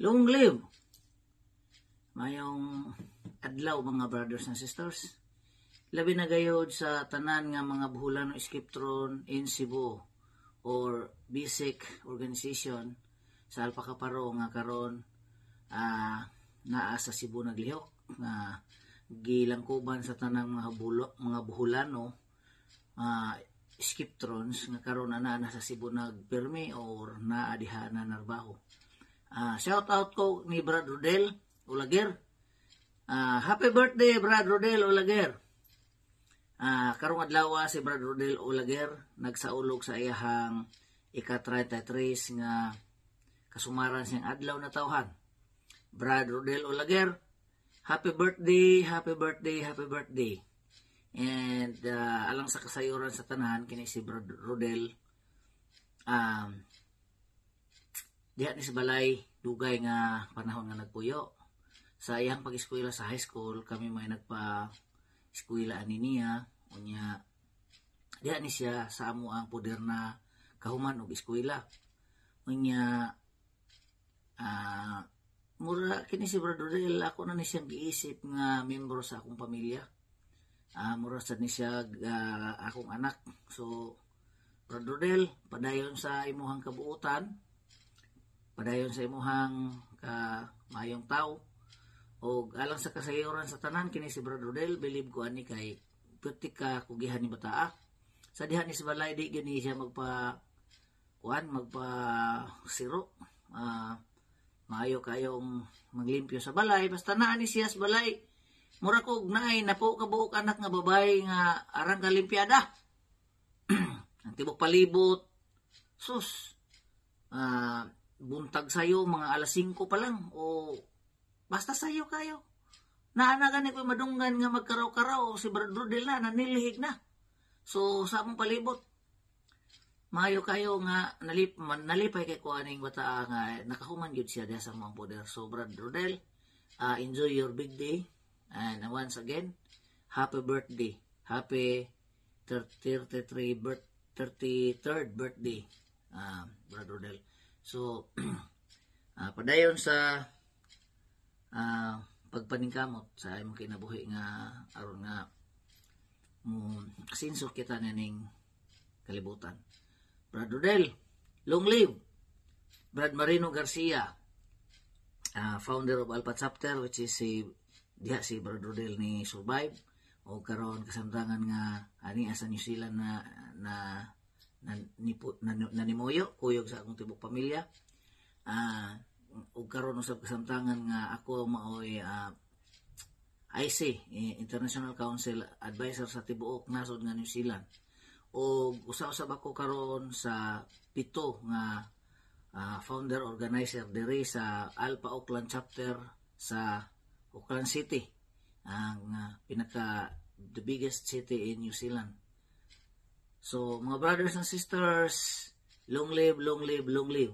Long live! Mayong adlaw mga brothers and sisters. Labi na gayod sa tanan nga mga buhulan ng Skiptron in Cebu or BISIC organization sa Alpacaparo nga karon naa sa Cebu naglihok nga gilangkuban sa tanang mga buhulano Skiptrons nga karon na sa Cebu nagpirmi or naa diha na narbaho. Shout out ko ni Brad Rodel Olaguer. Happy birthday Brad Rodel Olaguer. Karong adlaw si Brad Rodel Olaguer nagsaulog sa iyahang ika-33 nga kasumaran siyang adlaw na tawhan. Brad Rodel Olaguer, happy birthday, happy birthday, happy birthday. And alang sa kasayuran sa tanan kini si Brad Rodel diha ni sa balay dugay nga panahon nga nagpuyo. Sa iyang pag-eskwela sa high school, kami may nagpa-eskwela ani niya. Unya, diha ni siya sa amo ang poder na kahuman og eskwela. Unya, mura kini si Brad Rodel, ako na ni siyang giisip nga membro sa akong pamilya. Mura sa ni siya akong anak. So, Brad Rodel, padayon sa imuhang kabuutan, padayon sa imuhang mayong tao, o alang sa kasayuran sa tanan kini si Brad Rodel, believe ko ani kay puti ka kugihan ni bataa. Sa diha ni sa balay di gani siya magpa siro. Maayo kayong maglimpyo sa balay basta naa ni siya sa balay. Mura kog naay napo ka buok anak nga babay nga arang kalimpiada. Ang tibok palibot. Sus. Buntag sayo mga alas 5 pa lang o basta sayo kayo. Naanagan ko madunggan nga magkaraw-karaw si Brad Rodel na nanilihig na. So sa among palibot maayo kayo nga nalipay kay kuaning bata nga nakahuman gyud siya diha sa among poder. So Brad Rodel, enjoy your big day and once again happy birthday. Happy 33rd birthday Brad Rodel. So padayon sa pagpaningkamot sa imong kinabuhi nga aron nga sinsor kita naning kalibutan. Brad Rodel, long live! Brad Marino Garcia, founder of Alpha Chapter, which is diha si Brad Rodel ni survive o karon kasamtangan nga ani asa New Zealand na nimoyo kuyog sa akong tibok pamilya. Ug karon usab kasamtangan nga ako maoy IC International Council Advisor sa tibuok nasod nga New Zealand. O usa-usab ako karon sa 7 nga founder organizer diri sa Alpha Auckland chapter sa Auckland City, ang pinaka the biggest city in New Zealand. So mga brothers and sisters, long live, long live, long live.